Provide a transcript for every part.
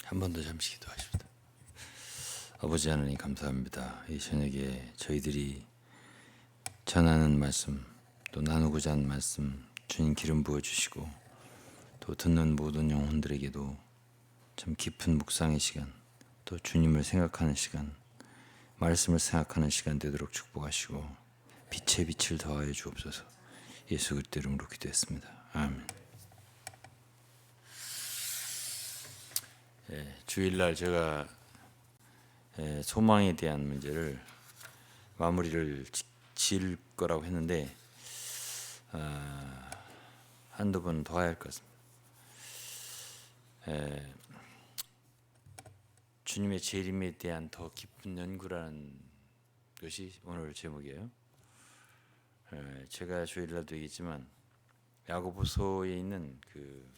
한 번 더 잠시 기도하십니다. 아버지 하나님 감사합니다. 이 저녁에 저희들이 전하는 말씀, 또 나누고자 하는 말씀 주님 기름 부어주시고, 또 듣는 모든 영혼들에게도 참 깊은 묵상의 시간, 또 주님을 생각하는 시간, 말씀을 생각하는 시간 되도록 축복하시고 빛에 빛을 더하여 주옵소서. 예수 그리스도 이름으로 기도했습니다. 아멘. 주일날 제가 소망에 대한 문제를 마무리를 지을 거라고 했는데 한두 번 더 해야 할 것 같습니다. 주님의 재림에 대한 더 깊은 연구라는 것이 오늘 제목이에요. 제가 주일날도 얘기했지만 야고보서에 있는 그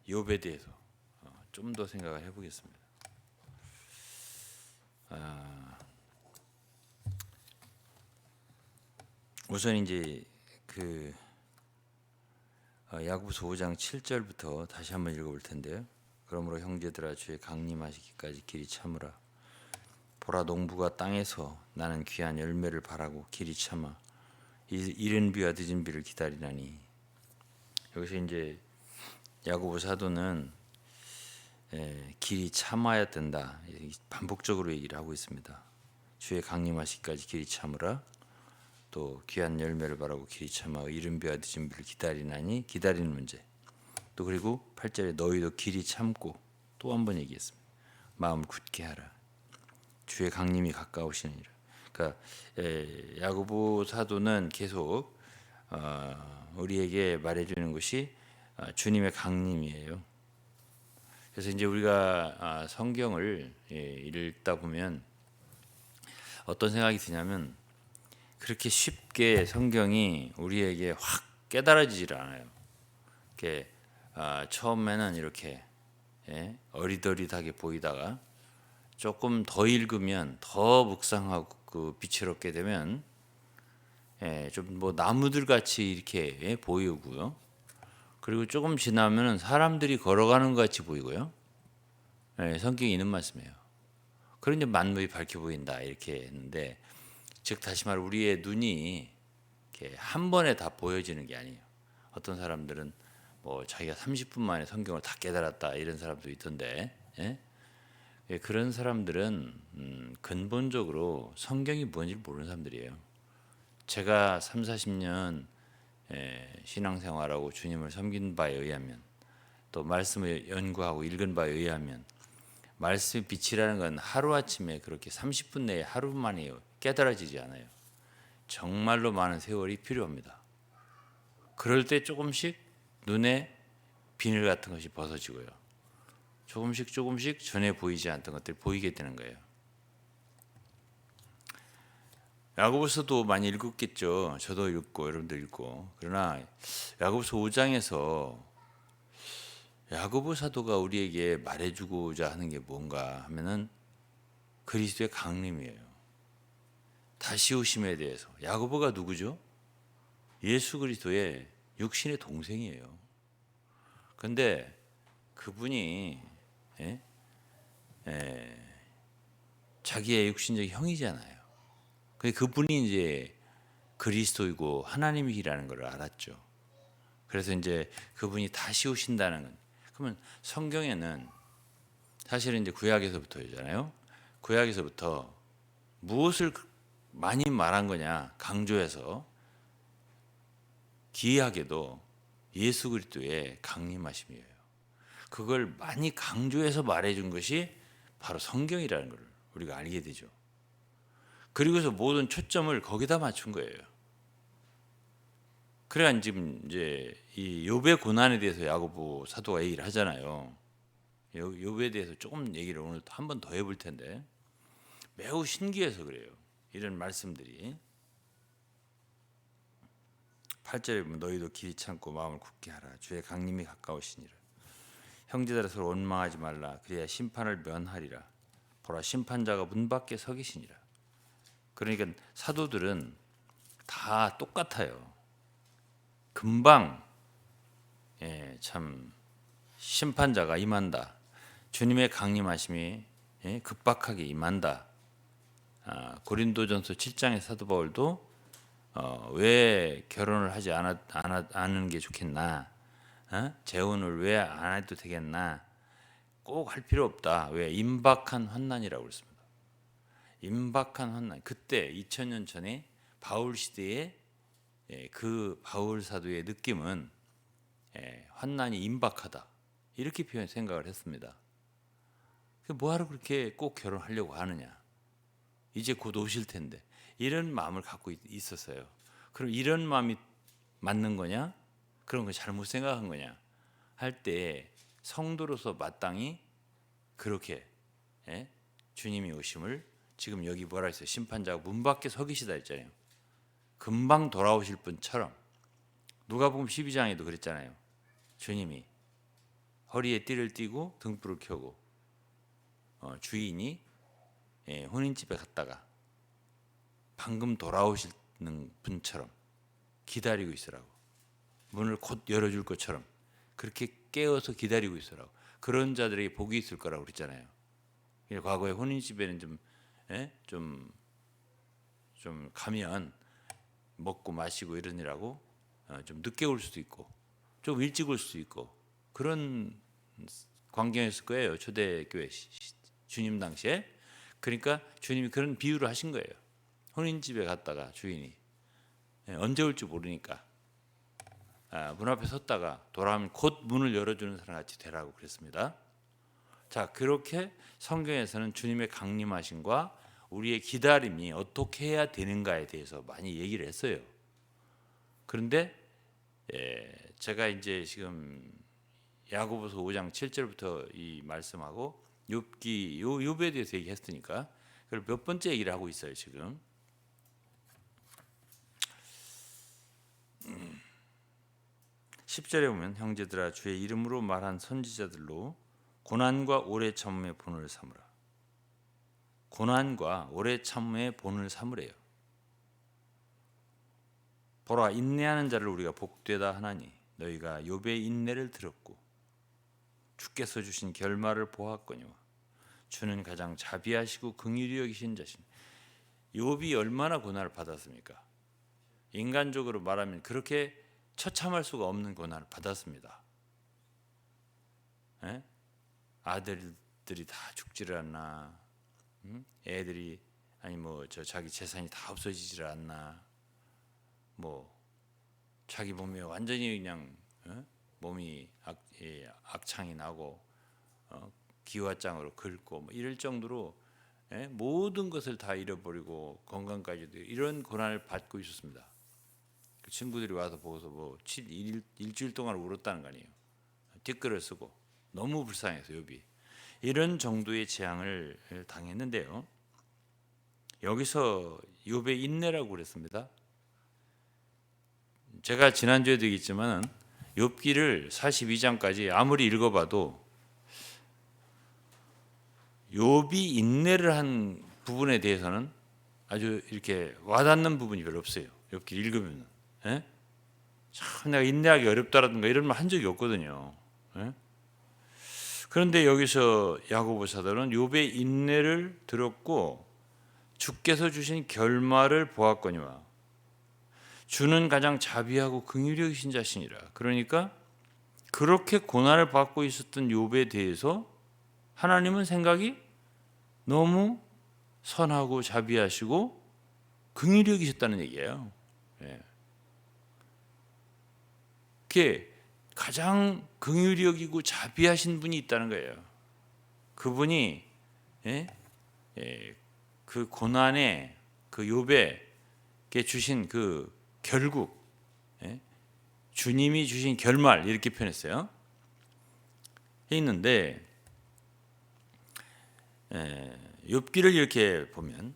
욥에 대해서 좀 더 생각을 해보겠습니다. 우선 이제 그 야고보서 5장 7절부터 다시 한번 읽어볼 텐데요. 그러므로 형제들아 주의 강림하시기까지 길이 참으라. 보라 농부가 땅에서 나는 귀한 열매를 바라고 길이 참아 이른 비와 늦은 비를 기다리나니. 여기서 이제 야고보 사도는 길이 참아야 된다 반복적으로 얘기를 하고 있습니다. 주의 강림하시기까지 길이 참으라. 또 귀한 열매를 바라고 길이 참아 이른 비와 늦은 비를 기다리나니, 기다리는 문제. 또 그리고 8절에 너희도 길이 참고 또 한 번 얘기했습니다. 마음을 굳게 하라. 주의 강림이 가까우시니라. 그러니까 야고보 사도는 계속 우리에게 말해주는 것이 주님의 강림이에요. 그래서 이제 우리가 성경을 읽다 보면 어떤 생각이 드냐면, 그렇게 쉽게 성경이 우리에게 확 깨달아지질 않아요. 이렇게 처음에는 이렇게 어리더리하게 보이다가 조금 더 읽으면, 더 묵상하고 그 빛을 얻게 되면 좀 뭐 나무들 같이 이렇게 보이고요. 그리고 조금 지나면은 사람들이 걸어가는 것 같이 보이고요. 성경에 있는 말씀이에요. 그런 이제 만물이 밝혀 보인다 이렇게 했는데, 즉 다시 말해 우리의 눈이 이렇게 한 번에 다 보여지는 게 아니에요. 어떤 사람들은 뭐 자기가 30분 만에 성경을 다 깨달았다 이런 사람도 있던데, 그런 사람들은 근본적으로 성경이 뭔지 모르는 사람들이에요. 제가 30-40년 신앙생활하고 주님을 섬긴 바에 의하면, 또 말씀을 연구하고 읽은 바에 의하면, 말씀의 빛이라는 건 하루아침에 그렇게 30분 내에 하루 만에 깨달아지지 않아요. 정말로 많은 세월이 필요합니다. 그럴 때 조금씩 눈에 비늘 같은 것이 벗어지고요. 조금씩 전에 보이지 않던 것들이 보이게 되는 거예요. 야고보서도 많이 읽었겠죠. 저도 읽고 여러분도 읽고. 그러나 야고보서 5장에서 야고보 사도가 우리에게 말해주고자 하는 게 뭔가 하면은 그리스도의 강림이에요. 다시 오심에 대해서. 야고보가 누구죠? 예수 그리스도의 육신의 동생이에요. 그런데 그분이 자기의 육신적 형이잖아요. 그분이 이제 그리스도이고 하나님이라는 걸 알았죠. 그래서 이제 그분이 다시 오신다는 건, 그러면 성경에는 사실은 이제 구약에서부터잖아요. 구약에서부터 무엇을 많이 말한 거냐, 강조해서 기이하게도 예수 그리스도의 강림하심이에요. 그걸 많이 강조해서 말해준 것이 바로 성경이라는 걸 우리가 알게 되죠. 그리고서 모든 초점을 거기다 맞춘 거예요. 그래야 지금 이제 이 욥의 고난에 대해서 야고보 사도가 얘기를 하잖아요. 욥에 대해서 조금 얘기를 오늘 한 번 더 해볼 텐데, 매우 신기해서 그래요. 이런 말씀들이. 8절에 보면 너희도 길이 참고 마음을 굳게 하라. 주의 강림이 가까우시니라. 형제들아 서로 원망하지 말라. 그래야 심판을 면하리라. 보라 심판자가 문 밖에 서 계시니라. 그러니까 사도들은 다 똑같아요. 금방 참 심판자가 임한다. 주님의 강림하심이 급박하게 임한다. 고린도전서 7장의 사도 바울도 왜 결혼을 하지 않은 게 좋겠나? 재혼을 왜 안 해도 되겠나? 꼭 할 필요 없다. 왜? 임박한 환난이라고 그랬습니다. 임박한 환난. 그때 2000년 전에 바울 시대에 그 바울 사도의 느낌은 환난이 임박하다. 이렇게 생각을 했습니다. 뭐하러 그렇게 꼭 결혼하려고 하느냐? 이제 곧 오실 텐데. 이런 마음을 갖고 있었어요. 그럼 이런 마음이 맞는 거냐? 그런 거 잘못 생각한 거냐? 할 때 성도로서 마땅히 그렇게 주님이 오심을 지금 여기 뭐라 했어요? 심판자가 문 밖에 서 계시다 했잖아요. 금방 돌아오실 분처럼 누가복음 12장에도 그랬잖아요. 주님이 허리에 띠를 띠고 등불을 켜고 주인이 혼인집에 갔다가 방금 돌아오시는 분처럼 기다리고 있으라고, 문을 곧 열어줄 것처럼 그렇게 깨어서 기다리고 있으라고. 그런 자들에게 복이 있을 거라고 그랬잖아요. 과거에 혼인집에는 좀 가면 먹고 마시고 이러느라고 좀 늦게 올 수도 있고 좀 일찍 올 수도 있고 그런 광경이었을 거예요. 초대교회 주님 당시에. 그러니까 주님이 그런 비유를 하신 거예요. 혼인집에 갔다가 주인이 언제 올지 모르니까 문 앞에 섰다가 돌아오면 곧 문을 열어주는 사람 같이 되라고 그랬습니다. 자, 그렇게 성경에서는 주님의 강림하심과 우리의 기다림이 어떻게 해야 되는가에 대해서 많이 얘기를 했어요. 그런데 제가 이제 지금 야고보서 5장 7절부터 이 말씀하고 욥기 욥에 대해서 얘기했으니까 그걸 몇 번째 얘기를 하고 있어요. 지금 10절에 보면 형제들아 주의 이름으로 말한 선지자들로 고난과 오래 참음의 본을 삼으라. 고난과 오래 참음의 본을 삼으래요. 보라 인내하는 자를 우리가 복되다 하나니 너희가 욥의 인내를 들었고 주께서 주신 결말을 보았거니와 주는 가장 자비하시고 긍휼히 여기신 자신. 욥이 얼마나 고난을 받았습니까? 인간적으로 말하면 그렇게 처참할 수가 없는 고난을 받았습니다. 아들들이 다 죽지를 않나? 애들이 아니 자기 재산이 다 없어지지를 않나? 자기 몸이 완전히 그냥 몸이 악창이 나고 기와장으로 긁고 이럴 정도로 모든 것을 다 잃어버리고 건강까지도 이런 고난을 받고 있었습니다. 그 친구들이 와서 보고서 일주일 동안 울었다는 거 아니에요. 뒷글을 쓰고 너무 불쌍해서 욥이 이런 정도의 재앙을 당했는데요. 여기서 욥의 인내라고 그랬습니다. 제가 지난주에도 얘기했지만 욥기를 42장까지 아무리 읽어봐도 욥이 인내를 한 부분에 대해서는 아주 이렇게 와닿는 부분이 별로 없어요. 욥기 읽으면 참 내가 인내하기 어렵다라든가 이런 말 한 적이 없거든요. 그런데 여기서 야고보 사도는 욥의 인내를 들었고 주께서 주신 결말을 보았거니와 주는 가장 자비하고 긍휼히 여기신 자신이라. 그러니까 그렇게 고난을 받고 있었던 욥에 대해서 하나님은 생각이 너무 선하고 자비하시고 긍휼히 여기셨다는 얘기예요. 그게 가장 긍휼히 여기고 자비하신 분이 있다는 거예요. 그분이 그 고난에 그 욥에게 주신 그 결국, 주님이 주신 결말 이렇게 표현했어요. 있는데 욥기를 이렇게 보면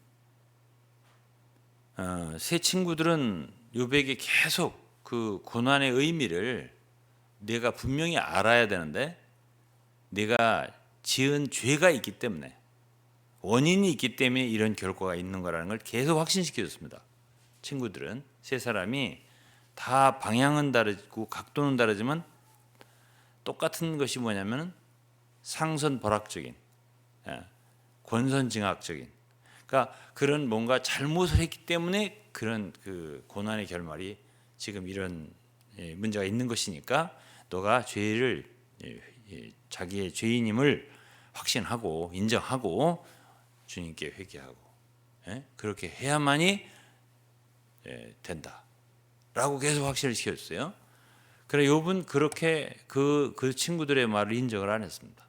세 친구들은 욥에게 계속 그 고난의 의미를 내가 분명히 알아야 되는데 내가 지은 죄가 있기 때문에 원인이 있기 때문에 이런 결과가 있는 거라는 걸 계속 확신시켜 줬습니다. 친구들은 세 사람이 다 방향은 다르고 각도는 다르지만 똑같은 것이 뭐냐면 상선벌학적인, 권선징악적인, 그러니까 그런 뭔가 잘못을 했기 때문에 그런 그 고난의 결말이 지금 이런 문제가 있는 것이니까 너가 죄를 자기의 죄인임을 확신하고 인정하고 주님께 회개하고 그렇게 해야만이 된다라고 계속 확신을 시켰어요. 그래 욥은 그렇게 그 친구들의 말을 인정을 안 했습니다.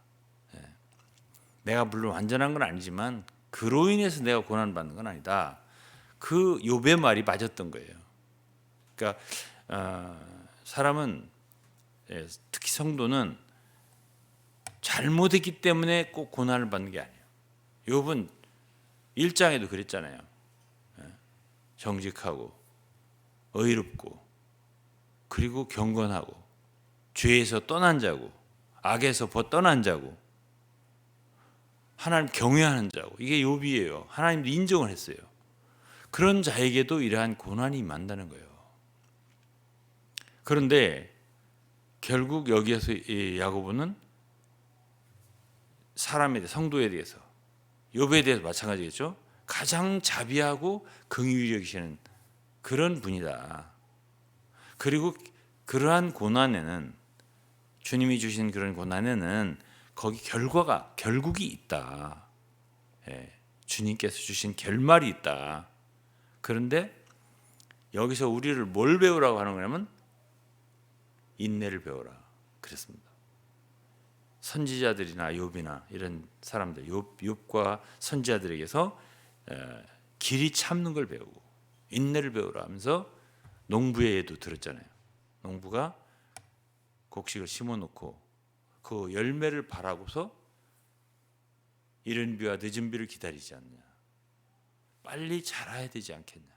내가 물론 완전한 건 아니지만 그로 인해서 내가 고난 받는 건 아니다. 그 욥의 말이 맞았던 거예요. 그러니까 사람은 특히 성도는 잘못했기 때문에 꼭 고난을 받는 게 아니에요. 욥은 1장에도 그랬잖아요. 정직하고 의롭고 그리고 경건하고 죄에서 떠난 자고 악에서 떠난 자고 하나님 경외하는 자고 이게 욥이에요. 하나님도 인정을 했어요. 그런 자에게도 이러한 고난이 임한다는 거예요. 그런데 결국 여기에서 야고보는 사람에 대해 성도에 대해서 욥에 대해서 마찬가지겠죠. 가장 자비하고 긍휼히 여기시는 그런 분이다. 그리고 그러한 고난에는 주님이 주신 그런 고난에는 거기 결국이 있다. 주님께서 주신 결말이 있다. 그런데 여기서 우리를 뭘 배우라고 하는 거냐면 인내를 배우라 그랬습니다. 선지자들이나 욥이나 이런 사람들, 욥과 선지자들에게서 길이 참는 걸 배우고 인내를 배우라 하면서 농부에도 들었잖아요. 농부가 곡식을 심어놓고 그 열매를 바라고서 이른 비와 늦은 비를 기다리지 않냐. 빨리 자라야 되지 않겠냐.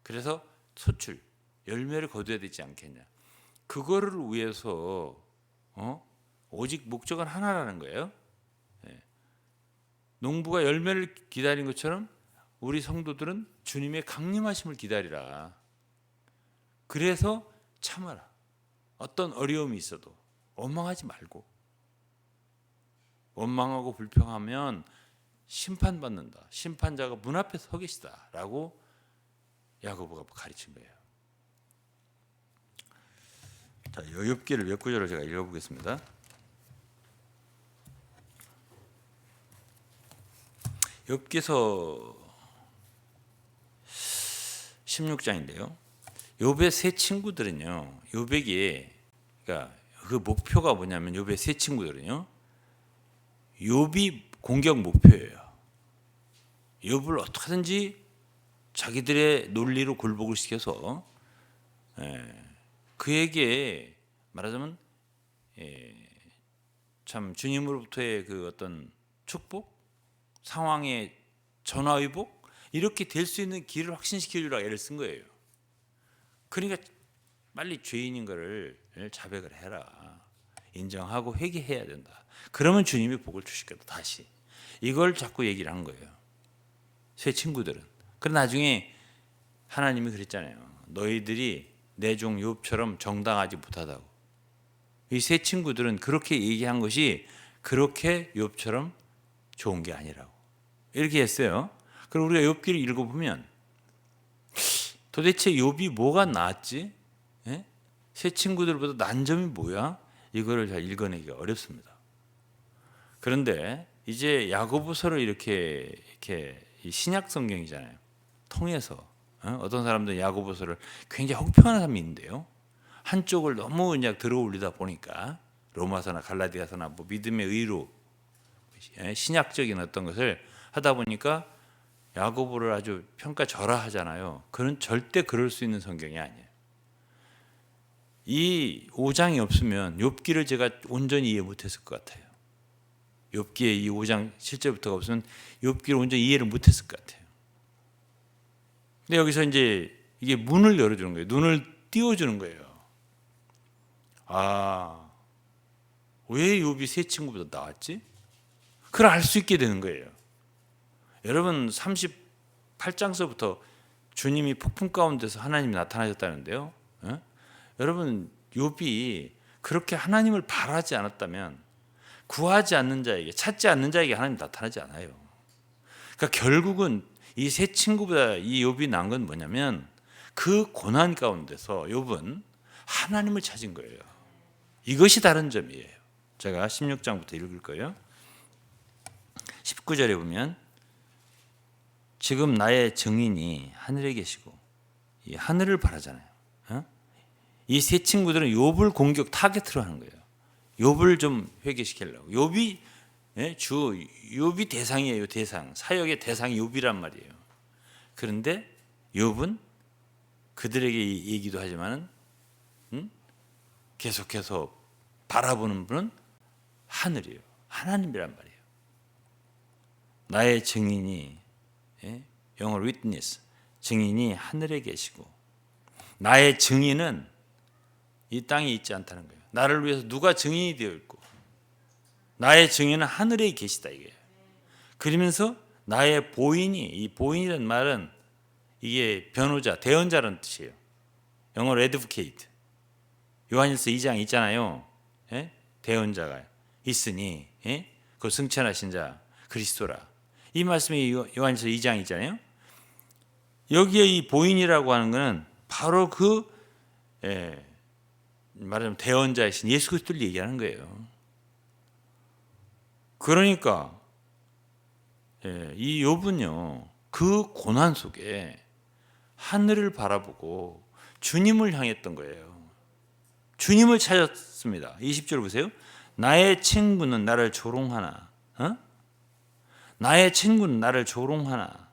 그래서 소출, 열매를 거둬야 되지 않겠냐. 그거를 위해서 오직 목적은 하나라는 거예요. 농부가 열매를 기다린 것처럼 우리 성도들은 주님의 강림하심을 기다리라. 그래서 참아라. 어떤 어려움이 있어도 원망하지 말고. 원망하고 불평하면 심판받는다. 심판자가 문 앞에 서 계시다라고 야고보가 가르친 거예요. 자, 욥기를 몇 구절을 제가 읽어보겠습니다. 욥기서 16장인데요. 욥의 세 친구들은요. 욥에게 그러니까 그 목표가 뭐냐면 욥의 세 친구들은요. 욥이 공격 목표예요. 욥을 어떻게든지 자기들의 논리로 굴복을 시켜서 그에게 말하자면 참 주님으로부터의 그 어떤 축복, 상황의 전화위복 이렇게 될 수 있는 길을 확신시켜주라 애를 쓴 거예요. 그러니까 빨리 죄인인 것을 자백을 해라. 인정하고 회개해야 된다. 그러면 주님이 복을 주실 거다. 다시 이걸 자꾸 얘기를 한 거예요. 새 친구들은. 그러나 나중에 하나님이 그랬잖아요. 너희들이 내 종 욥처럼 정당하지 못하다고. 이 새 친구들은 그렇게 얘기한 것이 그렇게 욥처럼 좋은 게 아니라고 이렇게 했어요. 그럼 우리가 욥기를 읽어보면 도대체 욥이 뭐가 나았지? 새 친구들보다 난 점이 뭐야? 이거를 잘 읽어내기가 어렵습니다. 그런데 이제 야고보서를 이렇게 이 신약 성경이잖아요. 통해서 어떤 사람들은 야고보서를 굉장히 혹평하는 사람이 있는데요. 한쪽을 너무 그냥 들어올리다 보니까 로마서나 갈라디아서나 뭐 믿음의 의로 신약적인 어떤 것을 하다 보니까 야고보를 아주 평가절하하잖아요. 그런 절대 그럴 수 있는 성경이 아니에요. 이 5장이 없으면 욥기를 제가 온전히 이해 못했을 것 같아요. 욥기의 이 5장 7절부터가 없으면 욥기를 온전히 이해를 못했을 것 같아요. 근데 여기서 이제 이게 문을 열어주는 거예요. 눈을 띄워주는 거예요. 아, 왜 욥이 세 친구보다 나았지? 그걸 알 수 있게 되는 거예요. 여러분 38장서부터 주님이 폭풍 가운데서 하나님이 나타나셨다는데요. 여러분 욥이 그렇게 하나님을 바라지 않았다면 구하지 않는 자에게, 찾지 않는 자에게 하나님 나타나지 않아요. 그러니까 결국은 이 세 친구보다 이 욥이 난 건 뭐냐면 그 고난 가운데서 욥은 하나님을 찾은 거예요. 이것이 다른 점이에요. 제가 16장부터 읽을 거예요. 19절에 보면 지금 나의 증인이 하늘에 계시고, 이 하늘을 바라잖아요. 이 세 친구들은 욥을 공격 타겟으로 하는 거예요. 욥을 좀 회개시키려고. 욥이 대상이에요. 대상. 사역의 대상이 욥이란 말이에요. 그런데 욥은 그들에게 얘기도 하지만 계속해서 바라보는 분은 하늘이에요. 하나님이란 말이에요. 나의 증인이, 영어로 witness, 증인이 하늘에 계시고, 나의 증인은 이 땅에 있지 않다는 거예요. 나를 위해서 누가 증인이 되어 있고, 나의 증인은 하늘에 계시다 이게. 그러면서 나의 보인이, 이 보인이라는 말은 이게 변호자, 대언자라는 뜻이에요. 영어로 advocate. 요한일서 2장 있잖아요. 대언자가 있으니, 그 승천하신 자 그리스도라. 이 말씀이 요한일서 2장 있잖아요. 여기에 이 보인이라고 하는 것은 바로 그 말하자면 대언자이신 예수 그리스도를 얘기하는 거예요. 그러니까 이 욥은요, 그 고난 속에 하늘을 바라보고 주님을 향했던 거예요. 주님을 찾았습니다. 20절 보세요. 나의 친구는 나를 조롱하나, 나의 친구는 나를 조롱하나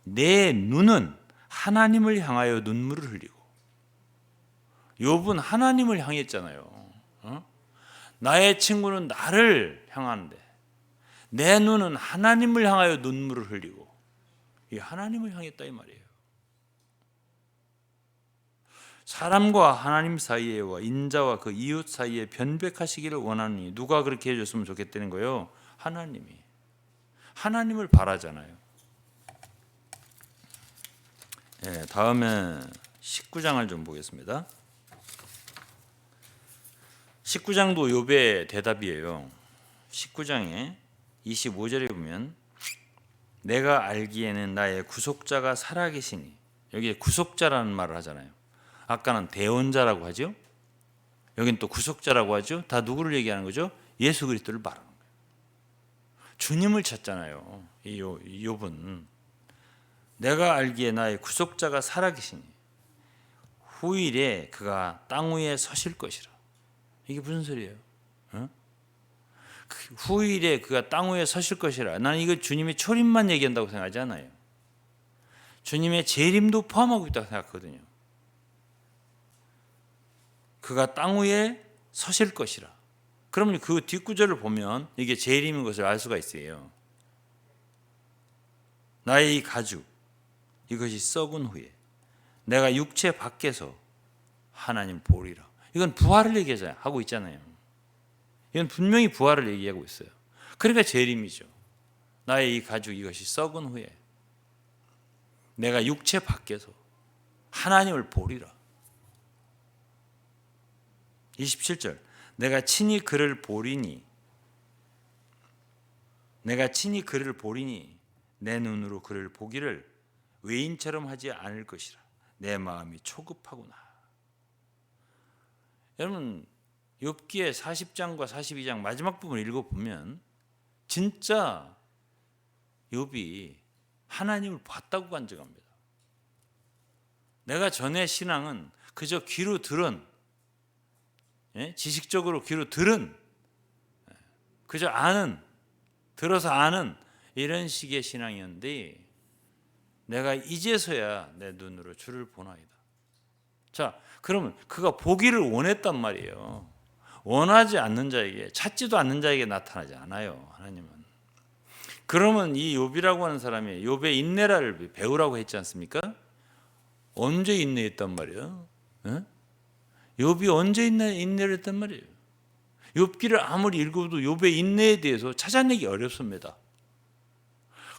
내 눈은 하나님을 향하여 눈물을 흘리고. 욥은 하나님을 향했잖아요. 나의 친구는 나를 향하는데 내 눈은 하나님을 향하여 눈물을 흘리고. 이 하나님을 향했다 이 말이에요. 사람과 하나님 사이에와 인자와 그 이웃 사이에 변백하시기를 원하니. 누가 그렇게 해줬으면 좋겠다는 거예요? 하나님이. 하나님을 바라잖아요. 다음에 19장을 좀 보겠습니다. 19장도 욥의 대답이에요. 19장에 25절에 보면 내가 알기에는 나의 구속자가 살아계시니. 여기에 구속자라는 말을 하잖아요. 아까는 대언자라고 하죠. 여긴 또 구속자라고 하죠. 다 누구를 얘기하는 거죠? 예수 그리스도를 말하는 거예요. 주님을 찾잖아요. 이 욥은 내가 알기에 나의 구속자가 살아계시니 후일에 그가 땅 위에 서실 것이라. 이게 무슨 소리예요? 후일에 그가 땅 위에 서실 것이라. 나는 이거 주님의 초림만 얘기한다고 생각하지 않아요. 주님의 재림도 포함하고 있다고 생각하거든요. 그가 땅 위에 서실 것이라. 그러면 그 뒷구절을 보면 이게 재림인 것을 알 수가 있어요. 나의 이 가죽, 이것이 썩은 후에 내가 육체 밖에서 하나님 보리라. 이건 부활을 얘기하고 있잖아요. 이건 분명히 부활을 얘기하고 있어요. 그러니까 재림이죠. 나의 이 가죽, 이것이 썩은 후에 내가 육체 밖에서 하나님을 보리라. 27절 내가 친히 그를 보리니 내 눈으로 그를 보기를 외인처럼 하지 않을 것이라. 내 마음이 초급하구나. 여러분 욥기의 40장과 42장 마지막 부분을 읽어보면 진짜 욥이 하나님을 봤다고 간증합니다. 내가 전에 신앙은 그저 귀로 들은, 지식적으로 귀로 들은, 그저 아는, 들어서 아는 이런 식의 신앙이었는데 내가 이제서야 내 눈으로 주를 보나이다. 자, 그러면 그가 보기를 원했단 말이에요. 원하지 않는 자에게, 찾지도 않는 자에게 나타나지 않아요, 하나님은. 그러면 이 욥이라고 하는 사람이 욥의 인내를 배우라고 했지 않습니까? 언제 인내했단 말이에요? 욥이 언제 인내를 했단 말이에요? 욥기를 아무리 읽어도 욥의 인내에 대해서 찾아내기 어렵습니다.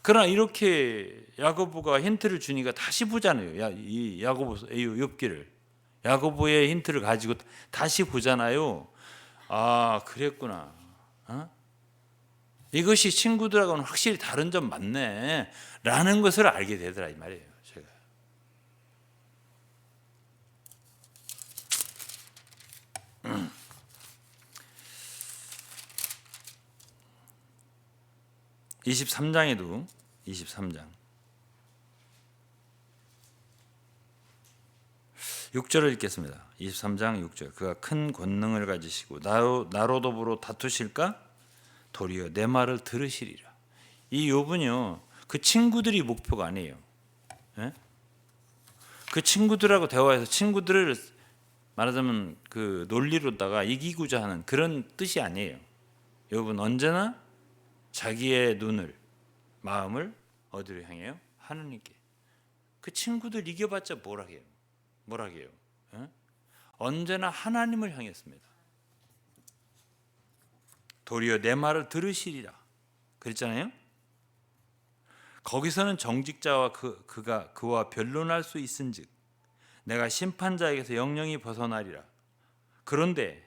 그러나 이렇게 야고보가 힌트를 주니까 다시 보잖아요. 이 야고보 욥기를 야고보의 힌트를 가지고 다시 보잖아요. 아, 그랬구나. 어? 이것이 친구들하고는 확실히 다른 점 맞네 라는 것을 알게 되더라 이 말이에요. 제가 23장에도 23장 6절을 읽겠습니다. 23장 6절. 그가 큰 권능을 가지시고 나로 더불어 다투실까? 도리어 내 말을 들으시리라. 이 욥은요, 그 친구들이 목표가 아니에요. 예? 그 친구들하고 대화해서 친구들을 말하자면 그 논리로다가 이기고자 하는 그런 뜻이 아니에요. 욥은 언제나 자기의 눈을, 마음을 어디로 향해요? 하느님께. 그 친구들 이겨봤자 뭘 하게요? 예? 언제나 하나님을 향했습니다. 도리어 내 말을 들으시리라 그랬잖아요. 거기서는 정직자와 그와 변론할 수 있은즉 내가 심판자에게서 영영이 벗어나리라. 그런데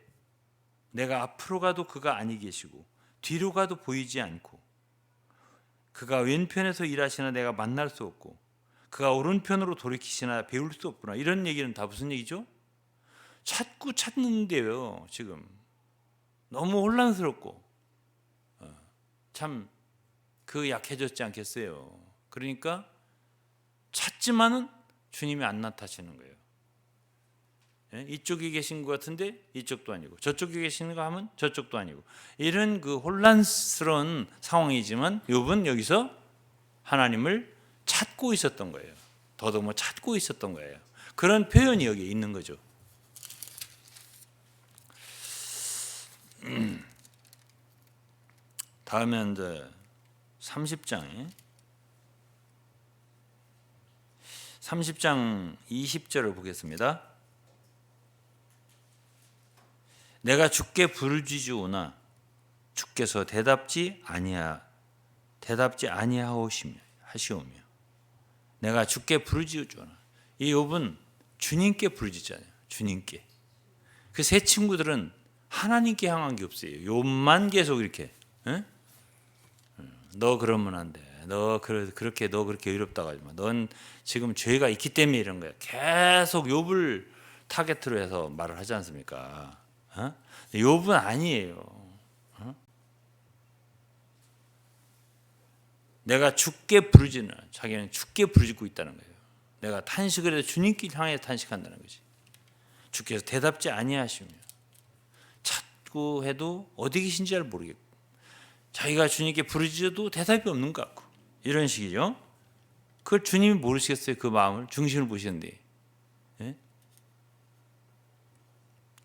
내가 앞으로 가도 그가 아니 계시고 뒤로 가도 보이지 않고 그가 왼편에서 일하시나 내가 만날 수 없고 그가 오른편으로 돌이키시나 배울 수 없구나. 이런 얘기는 다 무슨 얘기죠? 찾는데요. 지금 너무 혼란스럽고 참 그 약해졌지 않겠어요. 그러니까 찾지만은 주님이 안 나타나시는 거예요. 이쪽에 계신 것 같은데 이쪽도 아니고 저쪽에 계시는가 하면 저쪽도 아니고 이런 그 혼란스러운 상황이지만 욥은 여기서 하나님을 찾고 있었던 거예요. 더더욱 찾고 있었던 거예요. 그런 표현이 여기 있는 거죠. 다음에 이제 30장 20절을 보겠습니다. 내가 주께 부르짖으오나 주께서 대답지 아니하시오며 내가 주께 부르짖으오나 이 욥은 주님께 부르짖잖아요. 주님께. 그 세 친구들은 하나님께 향한 게 없어요. 욥만 계속 이렇게 너 그러면 안 돼. 너 그렇게 의롭다고 하지 마. 넌 지금 죄가 있기 때문에 이런 거야. 계속 욥을 타겟으로 해서 말을 하지 않습니까? 욥은 아니에요. 내가 주께 부르짖는 자기는 주께 부르짖고 있다는 거예요. 내가 탄식을 해도 주님께 향해 탄식한다는 거지. 주께서 대답지 아니하시며 찾고 해도 어디 계신지 잘 모르겠고 자기가 주님께 부르짖어도 대답이 없는 것 같고 이런 식이죠. 그걸 주님이 모르시겠어요. 그 마음을 중심을 보시는데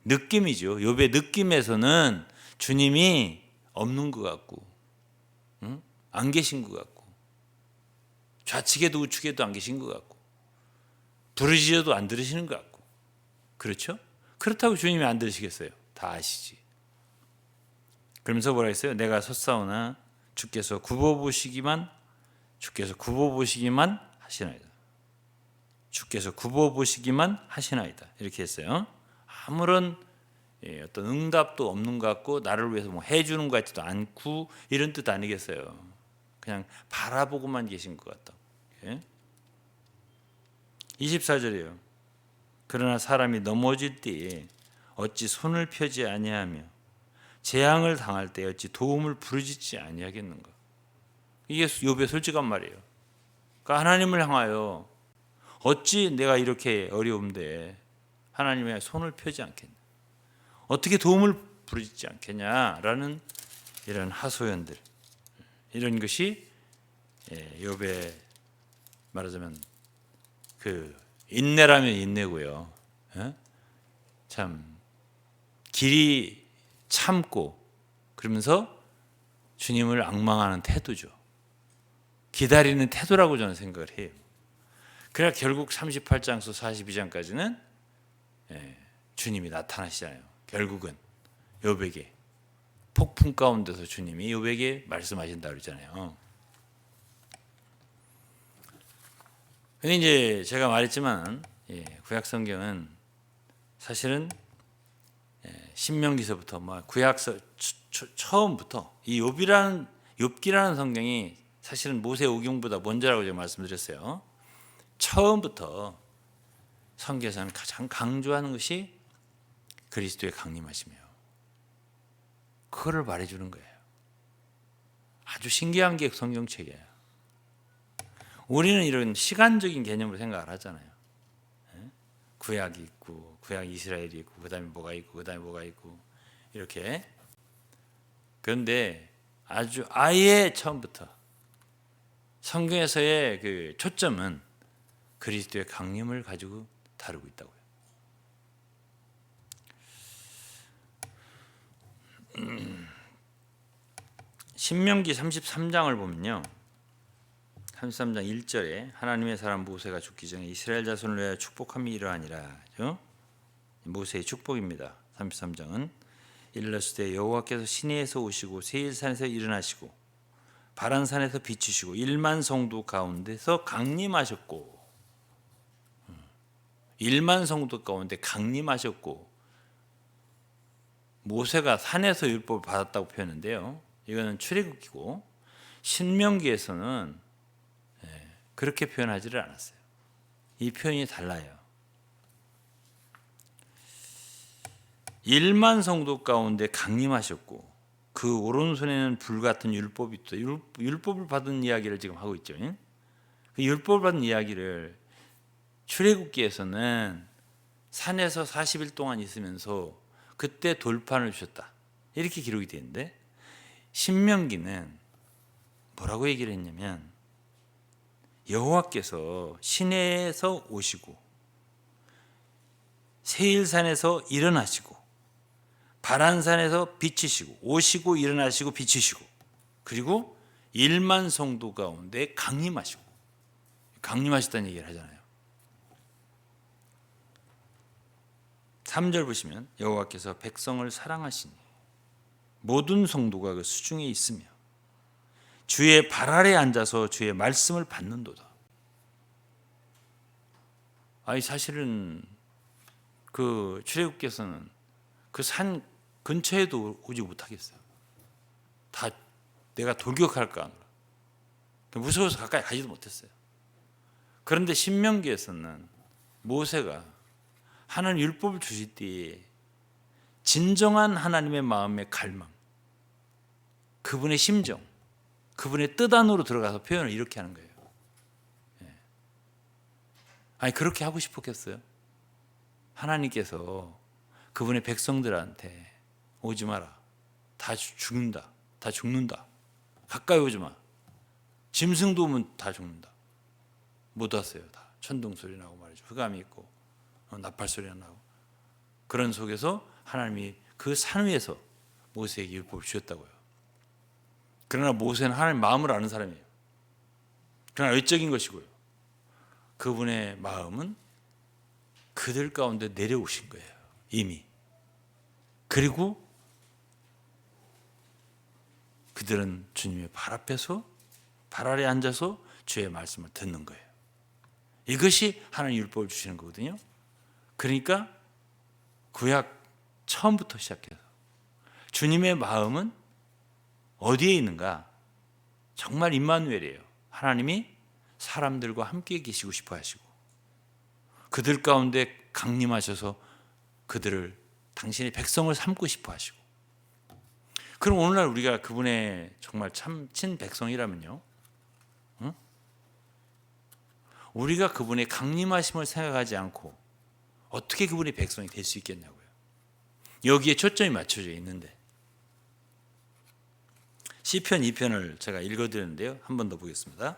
느낌이죠. 욥의 느낌에서는 주님이 없는 것 같고 안 계신 것 같고 좌측에도 우측에도 안 계신 것 같고 부르짖어도 안 들으시는 것 같고 그렇죠? 그렇다고 주님이 안 들으시겠어요? 다 아시지. 그러면서 뭐라 했어요? 내가 섰사오나 주께서 굽어보시기만 하시나이다. 주께서 굽어보시기만 하시나이다. 이렇게 했어요. 아무런 어떤 응답도 없는 것 같고 나를 위해서 뭐 해주는 것 같지도 않고 이런 뜻 아니겠어요. 그냥 바라보고만 계신 것 같다. 24절이에요. 그러나 사람이 넘어질 때에 어찌 손을 펴지 아니하며 재앙을 당할 때 어찌 도움을 부르짖지 아니하겠는가. 이게 욥의 솔직한 말이에요. 그러니까 하나님을 향하여 어찌 내가 이렇게 어려운데 하나님의 손을 펴지 않겠냐. 어떻게 도움을 부르짖지 않겠냐라는 이런 하소연들. 이런 것이 욥의 말하자면 그 인내라면 인내고요. 참 길이 참고 그러면서 주님을 앙망하는 태도죠. 기다리는 태도라고 저는 생각을 해요. 그래야 결국 38장서 42장까지는 주님이 나타나시잖아요. 결국은 욥에게 폭풍 가운데서 주님이 욥에게 말씀하신다 그러잖아요. 근데 이제 제가 말했지만 구약 성경은 사실은 신명기서부터 구약서 처음부터 이 욥기라는 성경이 사실은 모세오경보다 먼저라고 제가 말씀드렸어요. 처음부터 성경에서는 가장 강조하는 것이 그리스도의 강림하심이에요. 그거를 말해주는 거예요. 아주 신기한 게 성경책이에요. 우리는 이런 시간적인 개념으로 생각을 하잖아요. 구약이 있고 구약 이스라엘이 있고 그 다음에 뭐가 있고 그 다음에 뭐가 있고 이렇게. 그런데 아예 처음부터 성경에서의 그 초점은 그리스도의 강림을 가지고 다루고 있다고요. 신명기 33장을 보면요, 33장 1절에 하나님의 사람 모세가 죽기 전에 이스라엘 자손을 위하여 축복함이 이러하니라. 모세의 축복입니다. 33장은 일러스되 여호와께서 시내에서 오시고 세일산에서 일어나시고 바란산에서 비추시고 1만 성도 가운데서 강림하셨고, 1만 성도 가운데 강림하셨고, 모세가 산에서 율법을 받았다고 표현했는데요, 이거는 출애굽기고 신명기에서는 그렇게 표현하지를 않았어요. 이 표현이 달라요. 1만 성도 가운데 강림하셨고 그 오른손에는 불같은 율법이 있다. 율법을 받은 이야기를 지금 하고 있죠. 그 율법을 받은 이야기를 출애굽기에서는 산에서 40일 동안 있으면서 그때 돌판을 주셨다, 이렇게 기록이 되는데, 신명기는 뭐라고 얘기를 했냐면 여호와께서 시내에서 오시고 세일산에서 일어나시고 바란산에서 비치시고, 오시고 일어나시고 비치시고, 그리고 1만 성도 가운데 강림하시고, 강림하셨다는 얘기를 하잖아요. 3절 보시면 여호와께서 백성을 사랑하시니 모든 성도가 그 수중에 있으며 주의 발 아래 앉아서 주의 말씀을 받는도다. 사실은 그 출애굽께서는 그 산 근처에도 오지 못하겠어요. 다 내가 돌격할까 무서워서 가까이 가지도 못했어요. 그런데 신명기에서는 모세가 하나님 율법을 주실 때에 진정한 하나님의 마음의 갈망, 그분의 심정, 그분의 뜻 안으로 들어가서 표현을 이렇게 하는 거예요. 그렇게 하고 싶었겠어요? 하나님께서 그분의 백성들한테 오지 마라, 다 죽는다, 다 죽는다, 가까이 오지 마, 짐승도 오면 다 죽는다, 못 왔어요. 다 천둥 소리 나고 말이죠, 흑암이 있고 나팔 소리가 나고. 그런 속에서 하나님이 그 산 위에서 모세에게 율법을 주셨다고요. 그러나 모세는 하나님 마음을 아는 사람이에요. 그러나 외적인 것이고요, 그분의 마음은 그들 가운데 내려오신 거예요, 이미. 그리고 그들은 주님의 발 앞에서, 발 아래 앉아서 주의 말씀을 듣는 거예요. 이것이 하나님 율법을 주시는 거거든요. 그러니까 구약 처음부터 시작해서 주님의 마음은 어디에 있는가? 정말 임마누엘이에요. 하나님이 사람들과 함께 계시고 싶어 하시고 그들 가운데 강림하셔서 그들을 당신의 백성을 삼고 싶어 하시고. 그럼 오늘날 우리가 그분의 정말 참 친백성이라면요, 우리가 그분의 강림하심을 생각하지 않고 어떻게 그분의 백성이 될 수 있겠냐고요. 여기에 초점이 맞춰져 있는데, 시편 2편을 제가 읽어드렸는데요, 한 번 더 보겠습니다.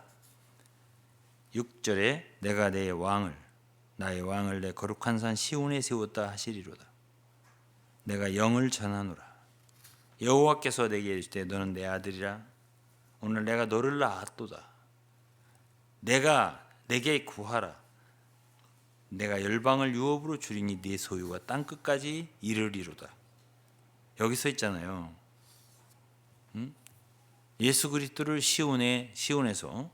6절에 내가 나의 왕을 내 거룩한 산 시온에 세웠다 하시리로다. 내가 영을 전하노라. 여호와께서 내게 이르시되 너는 내 아들이라. 오늘 내가 너를 낳았도다. 내가 내게 구하라. 내가 열방을 유업으로 주리니 네 소유가 땅 끝까지 이르리로다. 여기 써 있잖아요. 예수 그리스도를 시온에서,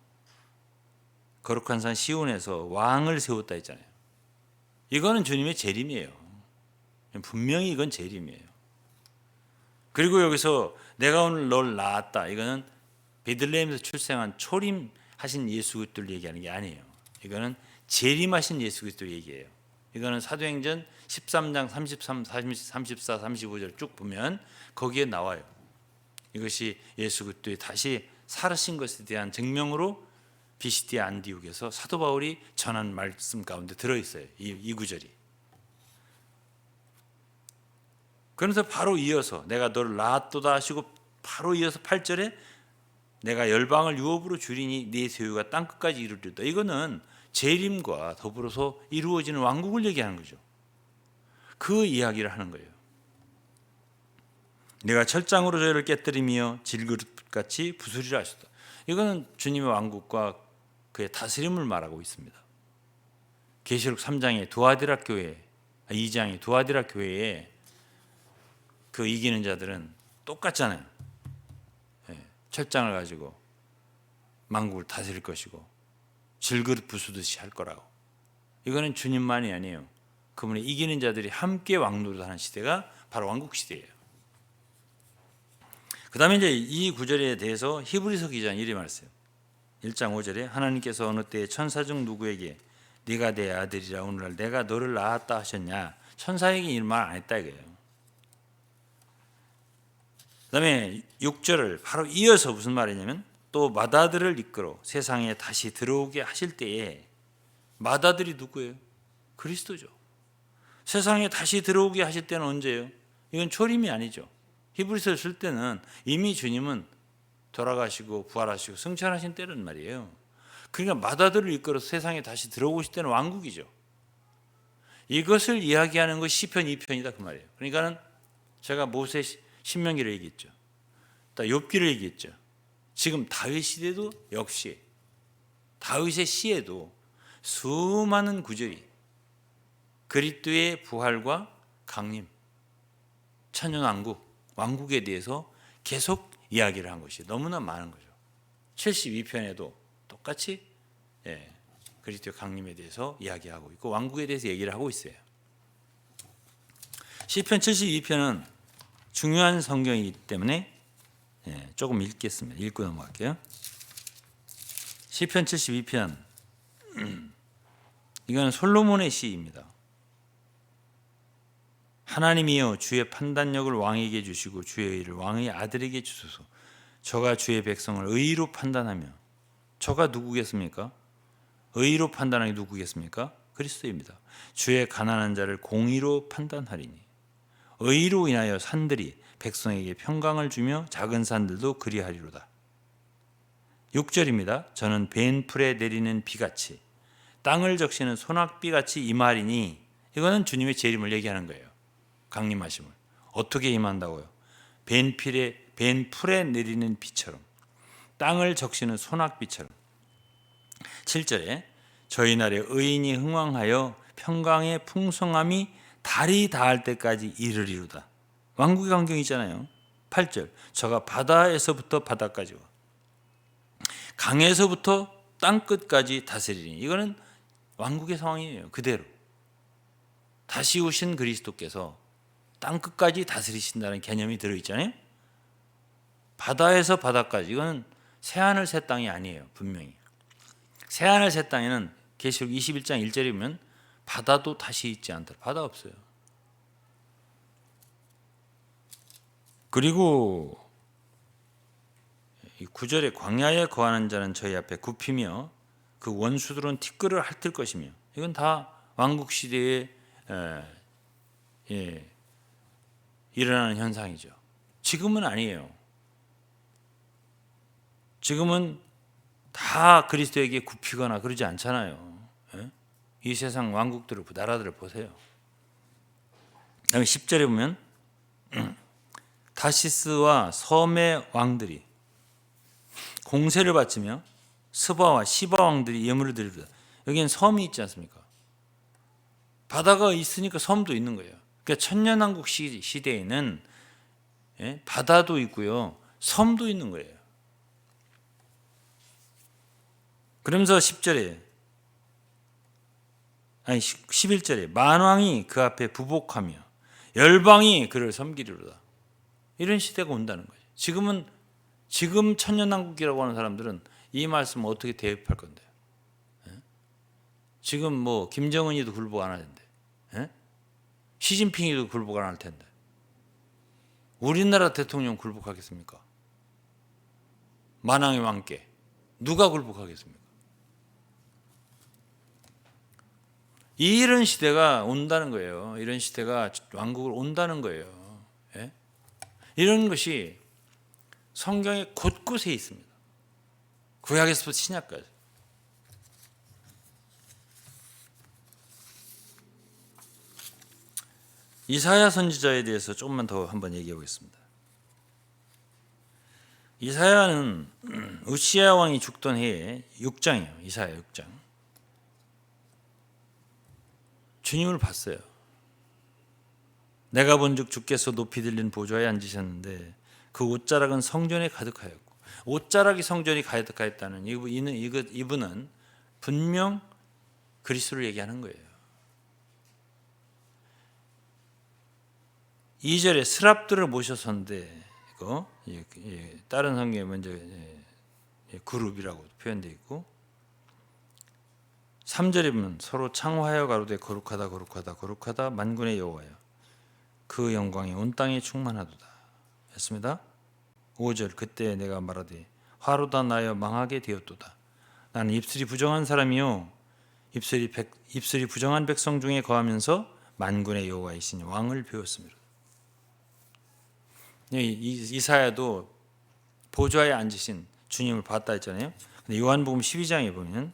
거룩한 산 시온에서 왕을 세웠다 했잖아요. 이거는 주님의 재림이에요. 분명히 이건 재림이에요. 그리고 여기서 내가 오늘 널 낳았다. 이거는 베들레헴에서 출생한 초림하신 예수 그리스도를 얘기하는 게 아니에요. 이거는 재림하신 예수 그리스도 얘기예요. 이거는 사도행전 13장 33, 34, 35절 쭉 보면 거기에 나와요. 이것이 예수 그리스도의 다시 살으신 것에 대한 증명으로 비시디아 안디옥에서 사도 바울이 전한 말씀 가운데 들어있어요. 이 구절이. 그러면서 바로 이어서 내가 너를 낳았도다 하시고 바로 이어서 8절에 내가 열방을 유업으로 줄이니 네 소유가 땅끝까지 이르리로다. 이거는 재림과 더불어서 이루어지는 왕국을 얘기하는 거죠. 그 이야기를 하는 거예요. 내가 철장으로 저희를 깨뜨리며 질그릇같이 부수리라 하셨다. 이거는 주님의 왕국과 그의 다스림을 말하고 있습니다. 계시록 3장의 두아디라 교회, 2장의 두아디라 교회에 그 이기는 자들은 똑같잖아요. 철장을 가지고 만국을 다스릴 것이고 질그릇 부수듯이 할 거라고. 이거는 주님만이 아니에요. 그분의 이기는 자들이 함께 왕노릇하는 시대가 바로 왕국 시대예요. 그 다음에 이제 이 구절에 대해서 히브리서 기자는 이렇게 말했어요. 1장 5절에 하나님께서 어느 때에 천사 중 누구에게 네가 내 아들이라 오늘날 내가 너를 낳았다 하셨냐. 천사에게 이런 말 안 했다 이거예요. 그 다음에 6절을 바로 이어서 무슨 말이냐면 또 맏아들을 이끌어 세상에 다시 들어오게 하실 때에 맏아들이 누구예요? 그리스도죠. 세상에 다시 들어오게 하실 때는 언제예요? 이건 초림이 아니죠. 히브리서를 쓸 때는 이미 주님은 돌아가시고 부활하시고 승천하신 때란 말이에요. 그러니까 맏아들을 이끌어서 세상에 다시 들어오실 때는 왕국이죠. 이것을 이야기하는 것이 시편 2편이다 그 말이에요. 그러니까는 제가 모세 신명기를 얘기했죠. 또 욥기를 얘기했죠. 지금 다윗 시대도 역시 다윗의 시에도 수많은 구절이 그리스도의 부활과 강림, 천연왕국, 왕국에 대해서 계속 이야기를 한 것이 너무나 많은 거죠. 72편에도 똑같이 그리스도의 강림에 대해서 이야기하고 있고 왕국에 대해서 얘기를 하고 있어요. 시편 72편은 중요한 성경이기 때문에 조금 읽겠습니다. 읽고 넘어갈게요. 시편 72편 이건 솔로몬의 시입니다. 하나님이여 주의 판단력을 왕에게 주시고 주의 의를 왕의 아들에게 주소서. 저가 주의 백성을 의로 판단하며 저가 누구겠습니까? 의로 판단하는 게 누구겠습니까? 그리스도입니다. 주의 가난한 자를 공의로 판단하리니 의로 인하여 산들이 백성에게 평강을 주며 작은 산들도 그리하리로다. 6절입니다. 저는 벤 풀에 내리는 비같이 땅을 적시는 소낙비같이 임하리니 이거는 주님의 재림을 얘기하는 거예요. 강림하심을. 어떻게 임한다고요? 벤 풀에 내리는 비처럼 땅을 적시는 소낙비처럼. 7절에 저희 날에 의인이 흥왕하여 평강의 풍성함이 달이 닿을 때까지 이르리로다. 왕국의 광경이잖아요. 8절 저가 바다에서부터 바다까지 와 강에서부터 땅끝까지 다스리니 이거는 왕국의 상황이에요. 그대로 다시 오신 그리스도께서 땅끝까지 다스리신다는 개념이 들어있잖아요. 바다에서 바다까지 이거는 새하늘 새 땅이 아니에요. 분명히 새하늘 새 땅에는 계시록 21장 1절에 보면 바다도 다시 있지 않더라. 바다 없어요. 그리고 9절에 광야에 거하는 자는 저희 앞에 굽히며 그 원수들은 티끌을 핥을 것이며 이건 다 왕국 시대에 일어나는 현상이죠. 지금은 아니에요. 지금은 다 그리스도에게 굽히거나 그러지 않잖아요. 이 세상 왕국들을 나라들을 보세요. 그다음에 10절에 보면 다시스와 섬의 왕들이 공세를 바치며 스바와 시바 왕들이 예물을 드리리로다. 여기는 섬이 있지 않습니까? 바다가 있으니까 섬도 있는 거예요. 그러니까 천년왕국 시대에는 바다도 있고요, 섬도 있는 거예요. 그러면서 11절에 만왕이 그 앞에 부복하며 열방이 그를 섬기리로다. 이런 시대가 온다는 거죠. 지금 천년왕국이라고 하는 사람들은 이 말씀을 어떻게 대입할 건데요? 지금 뭐 김정은이도 굴복 안 하는데, 시진핑이도 굴복 안 할 텐데, 우리나라 대통령 굴복하겠습니까? 만왕의 왕께 누가 굴복하겠습니까? 이런 시대가 온다는 거예요. 이런 시대가 왕국을 온다는 거예요. 예? 이런 것이 성경의 곳곳에 있습니다. 구약에서부터 신약까지. 이사야 선지자에 대해서 조금만 더 한번 얘기해 보겠습니다. 이사야는 우시야 왕이 죽던 해에 6장이에요. 이사야 6장. 주님을 봤어요. 내가 본즉 주께서 높이 들린 보좌에 앉으셨는데 그 옷자락은 성전에 가득하였고, 옷자락이 성전이 가득하였다는 이분은 분명 그리스도를 얘기하는 거예요. 2절에 스랍들을 모셔섰는데, 이거 다른 성경에 먼저 그룹이라고 표현되어 있고, 3절에 보면 서로 창화하여 가로되 거룩하다 거룩하다 거룩하다 만군의 여호와여 그 영광이 온 땅에 충만하도다 했습니다. 5절 그때 내가 말하되 화로다 나여 망하게 되었도다. 나는 입술이 부정한 사람이요 입술이 부정한 백성 중에 거하면서 만군의 여호와이신 왕을 배웠습니다. 이사야도 보좌에 앉으신 주님을 봤다 했잖아요. 근데 요한복음 12장에 보면,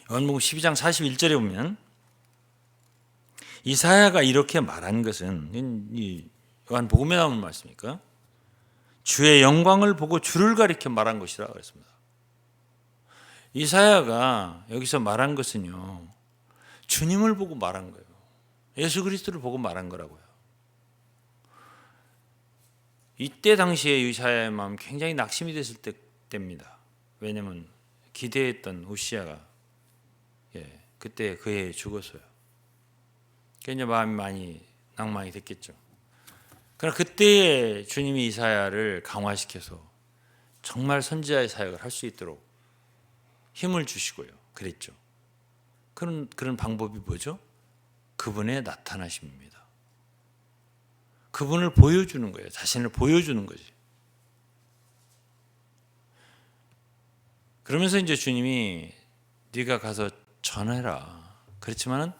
요한복음 12장 41절에 보면 이사야가 이렇게 말한 것은 이 요한복음에 나오는 말씀이니까 주의 영광을 보고 주를 가리켜 말한 것이라 그랬습니다. 이사야가 여기서 말한 것은요, 주님을 보고 말한 거예요. 예수 그리스도를 보고 말한 거라고요. 이때 당시에 이사야의 마음 굉장히 낙심이 됐을 때입니다. 왜냐하면 기대했던 우시야가 그때 그 해에 죽었어요. 그러니까 마음이 많이 낭망이 됐겠죠. 그러나 그때 주님이 이사야를 강화시켜서 정말 선지자의 사역을 할 수 있도록 힘을 주시고요. 그랬죠. 그런 방법이 뭐죠? 그분의 나타나심입니다. 그분을 보여주는 거예요. 자신을 보여주는 거지. 그러면서 이제 주님이 네가 가서 전해라. 그렇지만은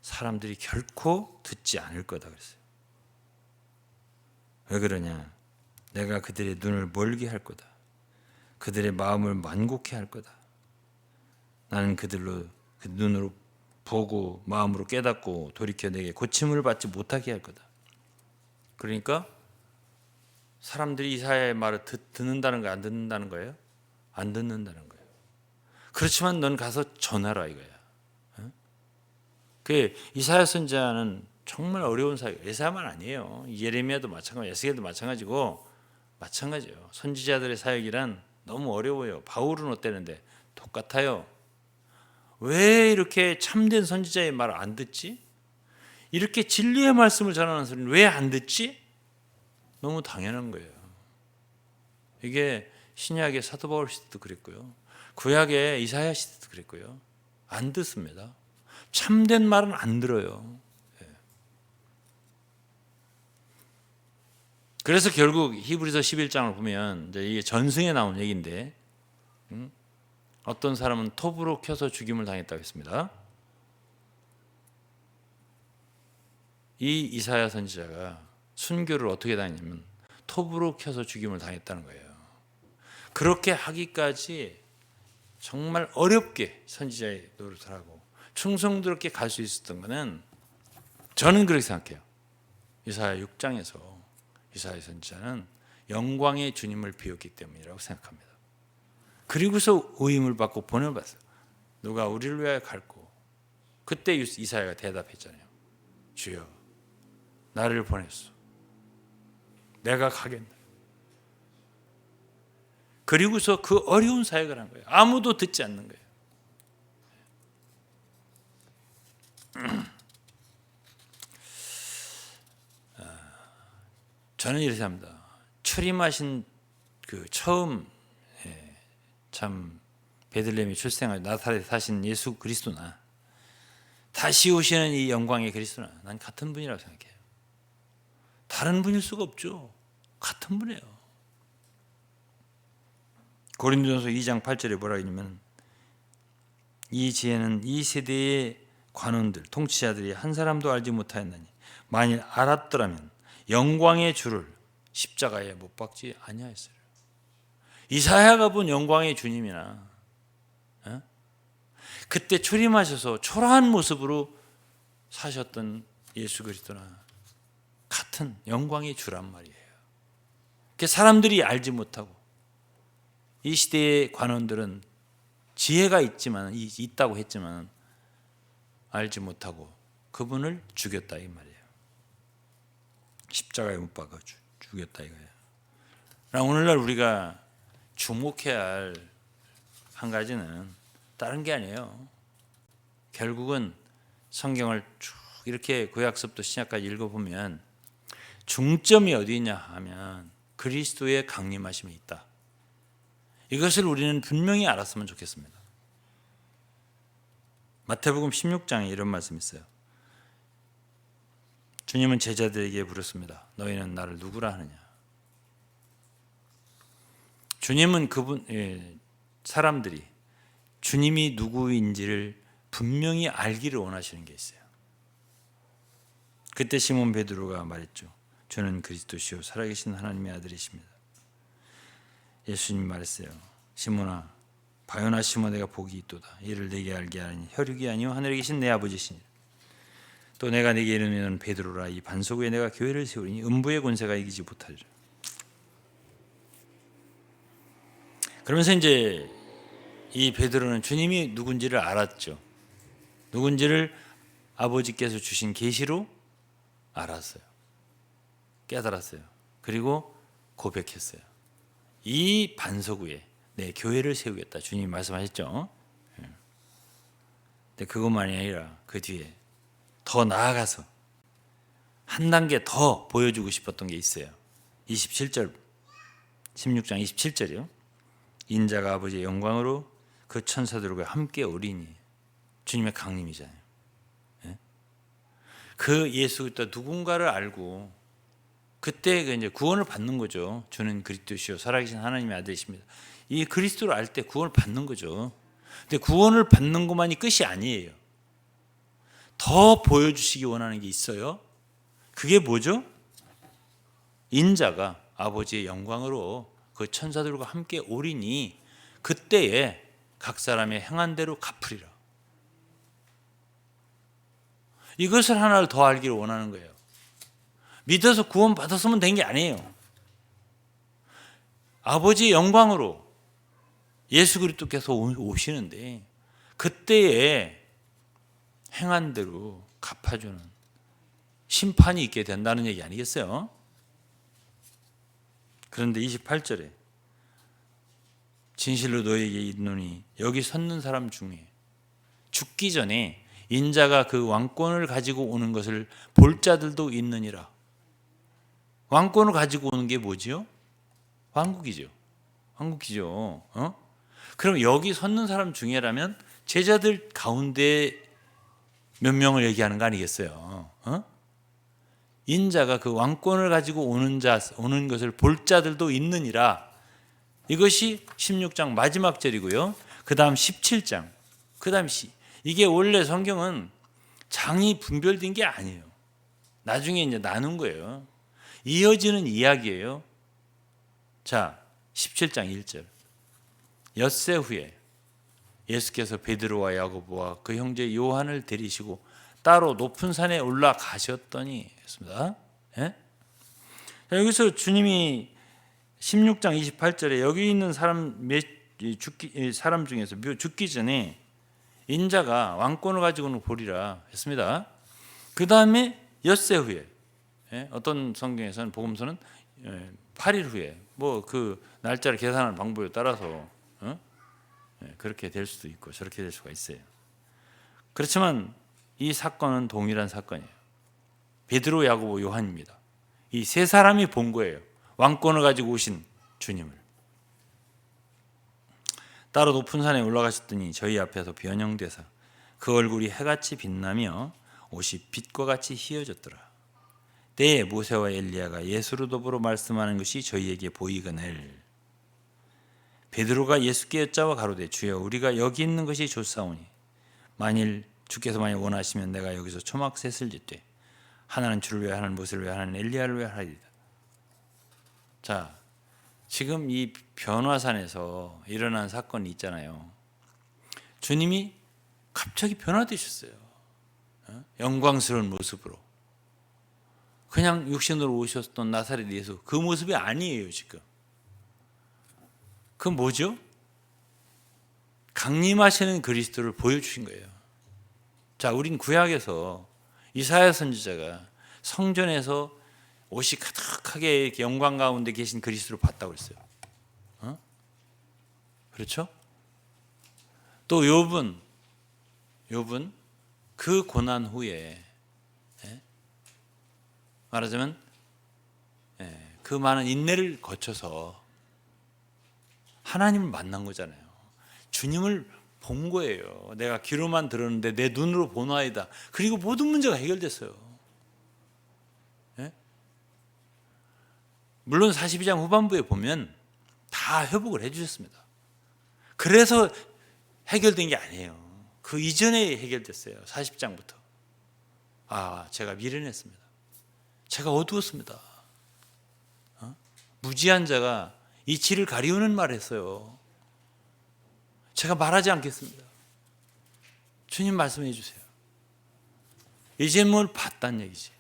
사람들이 결코 듣지 않을 거다 그랬어요. 왜 그러냐? 내가 그들의 눈을 멀게 할 거다. 그들의 마음을 만곡해 할 거다. 나는 그들로 그 눈으로 보고 마음으로 깨닫고 돌이켜 내게 고침을 받지 못하게 할 거다. 그러니까 사람들이 이사야의 말을 듣는다는 거예요? 안 듣는다는 거예요? 안 듣는다는 거예요. 그렇지만 넌 가서 전하라 이거야. 그 이사야 선지자는 정말 어려운 사역. 예사야만 아니에요. 예레미야도 마찬가지, 에스겔도 마찬가지고 마찬가지예요. 선지자들의 사역이란 너무 어려워요. 바울은 어땠는데 똑같아요. 왜 이렇게 참된 선지자의 말을 안 듣지? 이렇게 진리의 말씀을 전하는 소리는 왜 안 듣지? 너무 당연한 거예요. 이게 신약의 사도 바울 시대도 그랬고요. 구약의 이사야 시대도 그랬고요. 안 듣습니다. 참된 말은 안 들어요. 그래서 결국 히브리서 11장을 보면 이제 이게 전승에 나온 얘기인데, 어떤 사람은 톱으로 켜서 죽임을 당했다고 했습니다. 이 이사야 선지자가 순교를 어떻게 당했냐면 톱으로 켜서 죽임을 당했다는 거예요. 그렇게 하기까지 정말 어렵게 선지자의 노릇을 하고 충성스럽게 갈 수 있었던 것은, 저는 그렇게 생각해요. 이사야 6장에서 이사야 선지자는 영광의 주님을 비웠기 때문이라고 생각합니다. 그리고서 의임을 받고 본을 받았어요. 누가 우리를 위하여 갈고, 그때 이사야가 대답했잖아요. 주여 나를 보냈소. 내가 가겠네. 그리고서 그 어려운 사역을 한 거예요. 아무도 듣지 않는 거예요. 저는 이렇게 합니다. 출임하신 그 처음 참 베들레헴에 출생하여 나사렛에 사신 예수 그리스도나 다시 오시는 이 영광의 그리스도나 난 같은 분이라고 생각해요. 다른 분일 수가 없죠. 같은 분이에요. 고린도전서 2장 8절에 뭐라 하냐면 이 지혜는 이 세대의 관원들 통치자들이 한 사람도 알지 못하였나니 만일 알았더라면 영광의 주를 십자가에 못 박지 아니하였으리라. 이사야가 본 영광의 주님이나 그때 출임하셔서 초라한 모습으로 사셨던 예수 그리스도나 같은 영광의 주란 말이에요. 사람들이 알지 못하고 이 시대의 관원들은 지혜가 있다고 했지만 알지 못하고 그분을 죽였다 이 말이에요. 십자가에 못 박아 죽였다 이거예요. 오늘날 우리가 주목해야 할 한 가지는 다른 게 아니에요. 결국은 성경을 쭉 이렇게 구약서부터 신약까지 읽어보면 중점이 어디 있냐 하면 그리스도의 강림하심이 있다. 이것을 우리는 분명히 알았으면 좋겠습니다. 마태복음 16장에 이런 말씀이 있어요. 주님은 제자들에게 물었습니다. 너희는 나를 누구라 하느냐? 주님은 사람들이 주님이 누구인지를 분명히 알기를 원하시는 게 있어요. 그때 시몬 베드로가 말했죠. 주는 그리스도시요 살아계신 하나님의 아들이십니다. 예수님이 말했어요. 시몬아, 바요나 시몬 내가 복이 있도다. 이를 내게 알게 하니 혈육이 아니요 하늘에 계신 내 아버지시니 또 내가 내게 이르면 베드로라. 이 반석 위에 내가 교회를 세우리니 음부의 권세가 이기지 못하리라. 그러면서 이제 이 베드로는 주님이 누군지를 알았죠. 누군지를 아버지께서 주신 계시로 알았어요. 깨달았어요. 그리고 고백했어요. 이 반석 위에 내 교회를 세우겠다. 주님이 말씀하셨죠. 근데 그것만이 아니라 그 뒤에 더 나아가서 한 단계 더 보여주고 싶었던 게 있어요. 27절 16장 27절이요. 인자가 아버지의 영광으로 그 천사들과 함께 오리니 주님의 강림이잖아요. 그 예수 그리스도 누군가를 알고 그때 이제 구원을 받는 거죠. 주는 그리스도시요 살아계신 하나님의 아들이십니다. 이 그리스도를 알 때 구원을 받는 거죠. 근데 구원을 받는 것만이 끝이 아니에요. 더 보여주시기 원하는 게 있어요. 그게 뭐죠? 인자가 아버지의 영광으로 그 천사들과 함께 오리니 그때에 각 사람의 행한 대로 갚으리라. 이것을 하나를 더 알기를 원하는 거예요. 믿어서 구원 받았으면 된 게 아니에요. 아버지의 영광으로 예수 그리스도께서 오시는데 그때에 행한 대로 갚아주는 심판이 있게 된다는 얘기 아니겠어요? 그런데 28절에 진실로 너에게 이르노니 여기 섰는 사람 중에 죽기 전에 인자가 그 왕권을 가지고 오는 것을 볼 자들도 있느니라. 왕권을 가지고 오는 게 뭐지요? 왕국이죠. 왕국이죠. 그럼 여기 섰는 사람 중에라면 제자들 가운데 몇 명을 얘기하는 거 아니겠어요? 인자가 그 왕권을 가지고 오는 것을 볼 자들도 있느니라. 이것이 16장 마지막 절이고요. 그 다음 17장, 그 다음 이게 원래 성경은 장이 분별된 게 아니에요. 나중에 이제 나눈 거예요. 이어지는 이야기예요. 자, 17장 1절. 엿새 후에 예수께서 베드로와 야고보와 그 형제 요한을 데리시고 따로 높은 산에 올라가셨더니 했습니다. 예? 여기서 주님이 16장 28절에 여기 있는 사람 중에서 죽기 전에 인자가 왕권을 가지고는 보리라 했습니다. 그 다음에 엿새 후에 어떤 성경에서는 복음서는 8일 후에 뭐 그 날짜를 계산하는 방법에 따라서 그렇게 될 수도 있고 저렇게 될 수가 있어요. 그렇지만 이 사건은 동일한 사건이에요. 베드로, 야고보, 요한입니다. 이 세 사람이 본 거예요. 왕권을 가지고 오신 주님을. 따로 높은 산에 올라가셨더니 저희 앞에서 변형되사 그 얼굴이 해같이 빛나며 옷이 빛과 같이 희어졌더라. 때에 모세와 엘리야가 예수로 더불어 말씀하는 것이 저희에게 보이거늘 베드로가 예수께 여짜와 가로되 주여 우리가 여기 있는 것이 좋사오니 주께서 만일 원하시면 내가 여기서 초막 셋을 짓되 하나는 주를 위하여 하나는 모세를 위하여 하나는 엘리야를 위하여 하리이다. 자, 지금 이 변화산에서 일어난 사건이 있잖아요. 주님이 갑자기 변화되셨어요. 영광스러운 모습으로. 그냥 육신으로 오셨던 나사렛 예수 그 모습이 아니에요 지금. 그 뭐죠? 강림하시는 그리스도를 보여주신 거예요. 자, 우린 구약에서 이사야 선지자가 성전에서 옷이 가득하게 이렇게 영광 가운데 계신 그리스도를 봤다고 했어요. 그렇죠? 또 욥은 그 고난 후에 말하자면 그 많은 인내를 거쳐서 하나님을 만난 거잖아요. 주님을 본 거예요. 내가 귀로만 들었는데 내 눈으로 보나이다. 그리고 모든 문제가 해결됐어요. 물론 42장 후반부에 보면 다 회복을 해주셨습니다. 그래서 해결된 게 아니에요. 그 이전에 해결됐어요. 40장부터. 제가 미련했습니다. 제가 어두웠습니다. 무지한 자가 이치를 가리우는 말을 했어요. 제가 말하지 않겠습니다. 주님 말씀해 주세요. 이제 뭘 봤단 얘기지.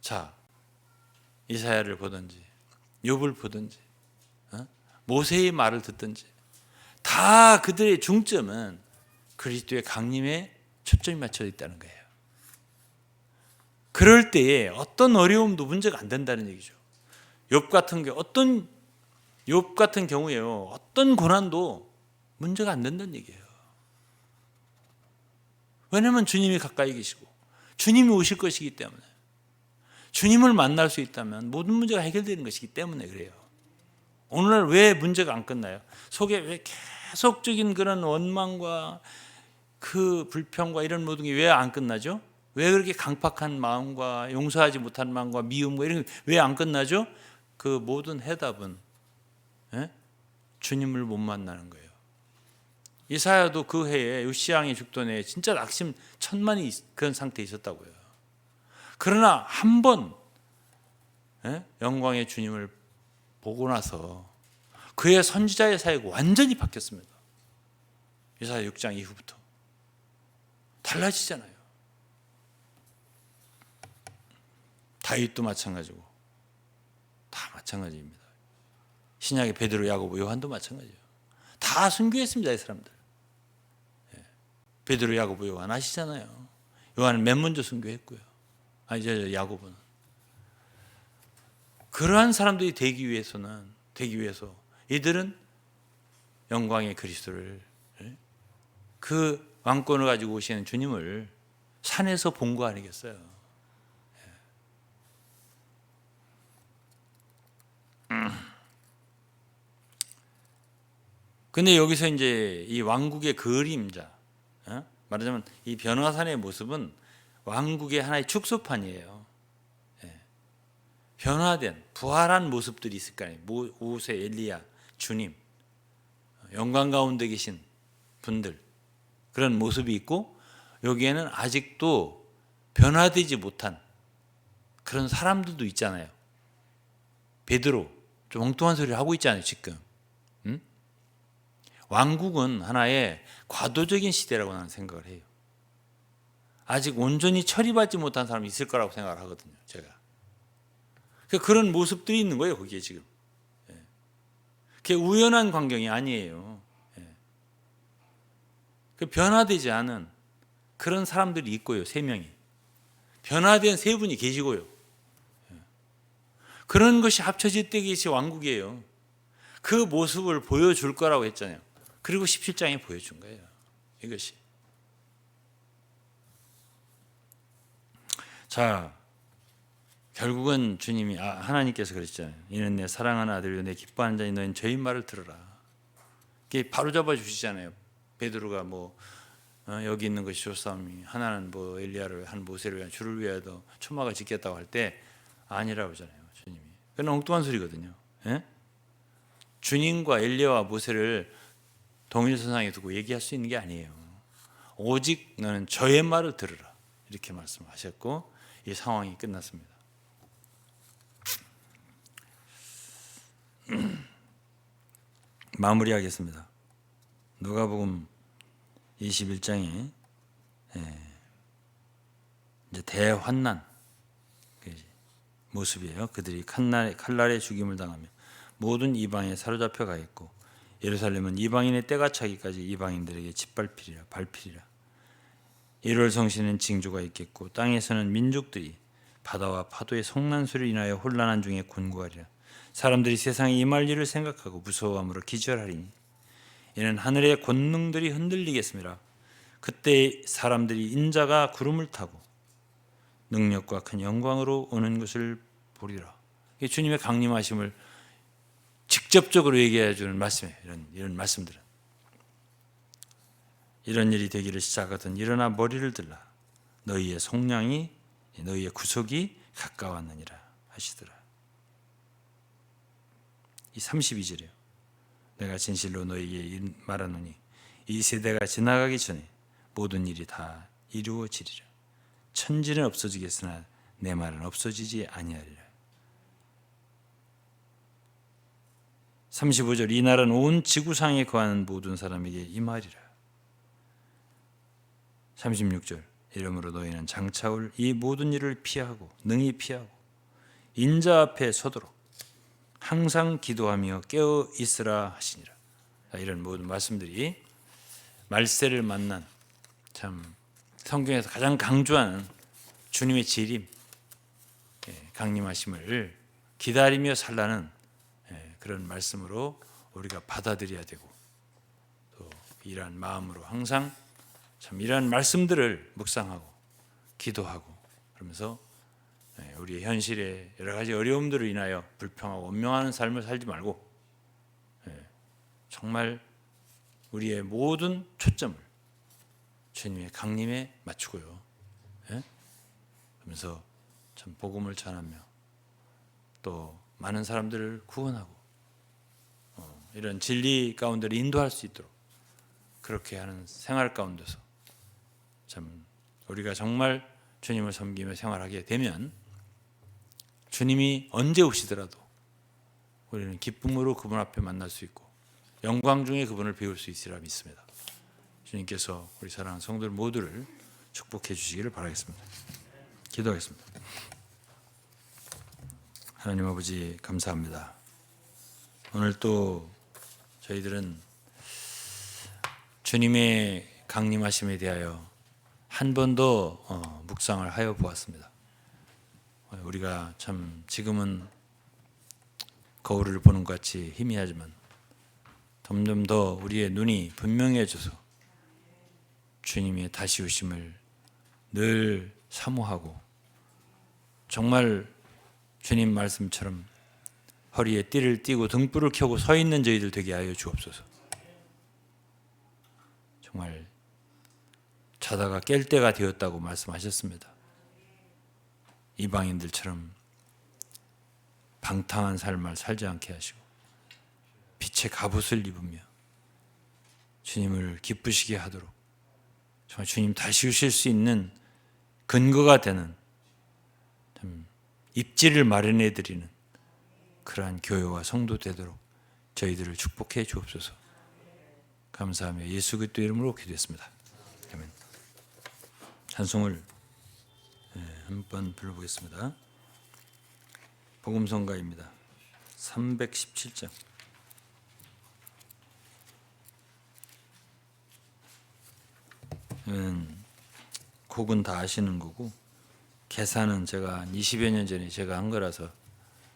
자, 이사야를 보든지 욥을 보든지 모세의 말을 듣든지 다 그들의 중점은 그리스도의 강림에 초점이 맞춰져 있다는 거예요. 그럴 때에 어떤 어려움도 문제가 안 된다는 얘기죠. 욥 같은 경우에요. 어떤 고난도 문제가 안 된다는 얘기예요. 왜냐하면 주님이 가까이 계시고 주님이 오실 것이기 때문에 주님을 만날 수 있다면 모든 문제가 해결되는 것이기 때문에 그래요. 오늘날 왜 문제가 안 끝나요? 속에 왜 계속적인 그런 원망과 그 불평과 이런 모든 게 왜 안 끝나죠? 왜 그렇게 강팍한 마음과 용서하지 못한 마음과 미움과 이런 게 왜 안 끝나죠? 그 모든 해답은 주님을 못 만나는 거예요. 이사야도 그 해에 요시야왕이 죽던 해에 진짜 낙심 천만이 그런 상태에 있었다고요. 그러나 한 번 영광의 주님을 보고 나서 그의 선지자의 사역이 완전히 바뀌었습니다. 이사야 6장 이후부터 달라지잖아요. 다윗도 마찬가지고 다 마찬가지입니다. 신약의 베드로, 야고보, 요한도 마찬가지예요. 다 순교했습니다. 이 사람들. 베드로, 야고보, 요한 아시잖아요. 요한은 맨 먼저 순교했고요. 야고보는. 그러한 사람들이 되기 위해서 이들은 영광의 그리스도를 그 왕권을 가지고 오시는 주님을 산에서 본 거 아니겠어요? 근데 여기서 이제 이 왕국의 그림자, 말하자면 이 변화산의 모습은 왕국의 하나의 축소판이에요. 변화된, 부활한 모습들이 있을 거 아니에요. 모세, 엘리야, 주님, 영광 가운데 계신 분들, 그런 모습이 있고, 여기에는 아직도 변화되지 못한 그런 사람들도 있잖아요. 베드로, 좀 엉뚱한 소리를 하고 있잖아요, 지금. 왕국은 하나의 과도적인 시대라고 나는 생각을 해요. 아직 온전히 처리받지 못한 사람이 있을 거라고 생각을 하거든요, 제가. 그런 모습들이 있는 거예요, 거기에 지금. 그게 우연한 광경이 아니에요. 변화되지 않은 그런 사람들이 있고요, 3명이. 변화된 3분이 계시고요. 그런 것이 합쳐질 때 것이 왕국이에요. 그 모습을 보여줄 거라고 했잖아요. 그리고 17장에 보여준 거예요, 이것이. 자, 결국은 주님이 하나님께서 그랬잖아요. 이는 내 사랑하는 아들이요 내 기뻐하는 자니 너희는 저희 말을 들으라. 이게 바로 잡아 주시잖아요. 베드로가 여기 있는 것이 좋사오니 하나는 엘리야를 한 모세를 위한 주를 위하여도 초막을 짓겠다고 할 때 아니라고 하잖아요. 주님이. 그건 엉뚱한 소리거든요. 예? 주님과 엘리야와 모세를 동일선상에 두고 얘기할 수 있는 게 아니에요. 오직 너는 저의 말을 들으라 이렇게 말씀하셨고 이 상황이 끝났습니다. 마무리하겠습니다. 누가복음 21장에 이제 대환난 모습이에요. 그들이 칼날에 죽임을 당하며 모든 이방에 사로잡혀 가겠고 예루살렘은 이방인의 때가 차기까지 이방인들에게 짓밟히리라 발피리라. 1월 성신은 징조가 있겠고 땅에서는 민족들이 바다와 파도의 성난 소리를 인하여 혼란한 중에 곤고하리라. 사람들이 세상에 임할 일을 생각하고 무서워함으로 기절하리니 이는 하늘의 권능들이 흔들리겠습니다. 그때 사람들이 인자가 구름을 타고 능력과 큰 영광으로 오는 것을 보리라. 이게 주님의 강림하심을 직접적으로 얘기해 주는 말씀이에요. 이런 말씀들은. 이런 일이 되기를 시작하던 일어나 머리를 들라. 너희의 속량이 너희의 구속이 가까웠느니라 하시더라. 이 32절이에요. 내가 진실로 너희에게 말하노니 이 세대가 지나가기 전에 모든 일이 다 이루어지리라. 천지는 없어지겠으나 내 말은 없어지지 아니하리라. 35절 이 날은 온 지구상에 거하는 모든 사람에게 임하리라. 36절 이러므로 너희는 장차 올 이 모든 일을 피하고 능히 피하고 인자 앞에 서도록 항상 기도하며 깨어 있으라 하시니라. 이런 모든 말씀들이 말세를 만난 참 성경에서 가장 강조하는 주님의 재림, 강림하심을 기다리며 살라는 그런 말씀으로 우리가 받아들여야 되고 또 이러한 마음으로 항상 참 이러한 말씀들을 묵상하고 기도하고 그러면서 우리의 현실의 여러 가지 어려움들을 인하여 불평하고 원망하는 삶을 살지 말고 정말 우리의 모든 초점을 주님의 강림에 맞추고요. 그러면서 참 복음을 전하며 또 많은 사람들을 구원하고 이런 진리 가운데를 인도할 수 있도록 그렇게 하는 생활 가운데서 참 우리가 정말 주님을 섬기며 생활하게 되면 주님이 언제 오시더라도 우리는 기쁨으로 그분 앞에 만날 수 있고 영광 중에 그분을 배울 수 있으리라 믿습니다. 주님께서 우리 사랑하는 성도들 모두를 축복해 주시기를 바라겠습니다. 기도하겠습니다. 하나님 아버지 감사합니다. 오늘 또 저희들은 주님의 강림하심에 대하여 한 번 더 묵상을 하여 보았습니다. 우리가 참 지금은 거울을 보는 것 같이 희미하지만 점점 더 우리의 눈이 분명해져서 주님의 다시 오심을 늘 사모하고 정말 주님 말씀처럼 허리에 띠를 띠고 등불을 켜고 서 있는 저희들 되게 하여 주옵소서. 정말 자다가 깰 때가 되었다고 말씀하셨습니다. 이방인들처럼 방탕한 삶을 살지 않게 하시고 빛의 갑옷을 입으며 주님을 기쁘시게 하도록 정말 주님 다시 오실 수 있는 근거가 되는 입지를 마련해 드리는 그러한 교회와 성도 되도록 저희들을 축복해 주옵소서. 감사하며 예수 그리스도 이름으로 기도했습니다. 아멘. 찬송을 한번 불러보겠습니다. 복음성가입니다. 317장. 곡은 다 아시는 거고 개사는 제가 20여 년 전에 제가 한 거라서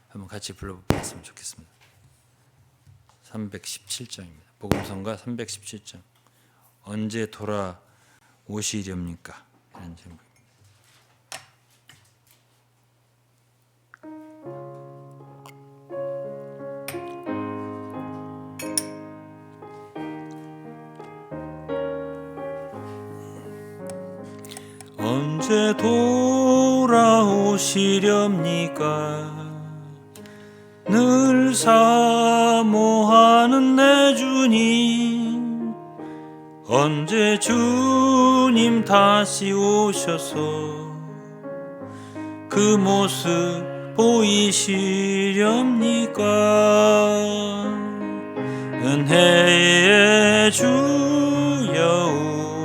한번 같이 불러봤으면 좋겠습니다. 317장입니다. 복음성가 317장. 언제 돌아오시렵니까? 이런 제목입니다. 언제 돌아오시렵니까? 늘 사모하는 내 주님, 언제 주님 다시 오셔서 그 모습 보이시렵니까? 은혜의 주여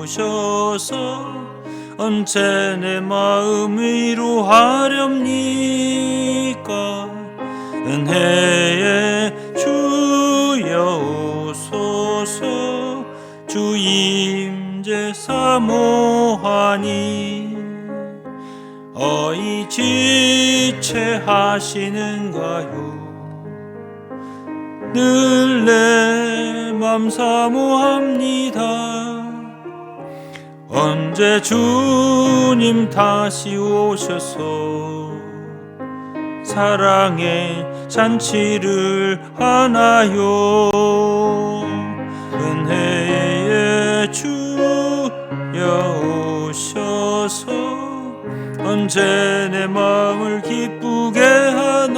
오셔서 언제 내 마음 위로하렵니까? 은혜의 주여 오소서, 주 임재 사모하니 어이 지체하시는가요? 늘 내 맘 사모합니다. 언제 주님 다시 오셔서 사랑의 잔치를 하나요? 은혜의 주여 오셔서 언제 내 마음을 기쁘게 하나요?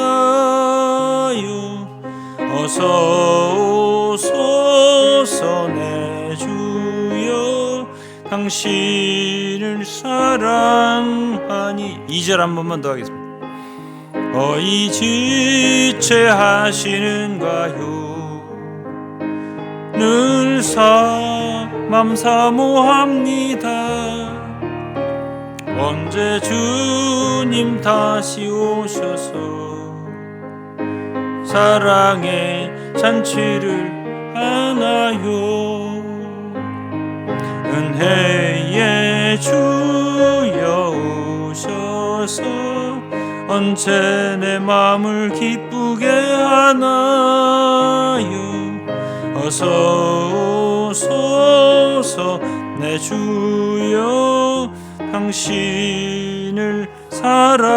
어서 오소서 내 주여, 당신을 사랑하니. 2절 한 번만 더 하겠습니다. 어이 지체하시는가요? 늘 맘 사모합니다. 언제 주님 다시 오셔서 사랑의 잔치를 하나요? 은혜의 주여 오셔서 언제 내 마음을 기쁘게 하나요? 어서 오소서 내 주여, 당신을 사랑하니.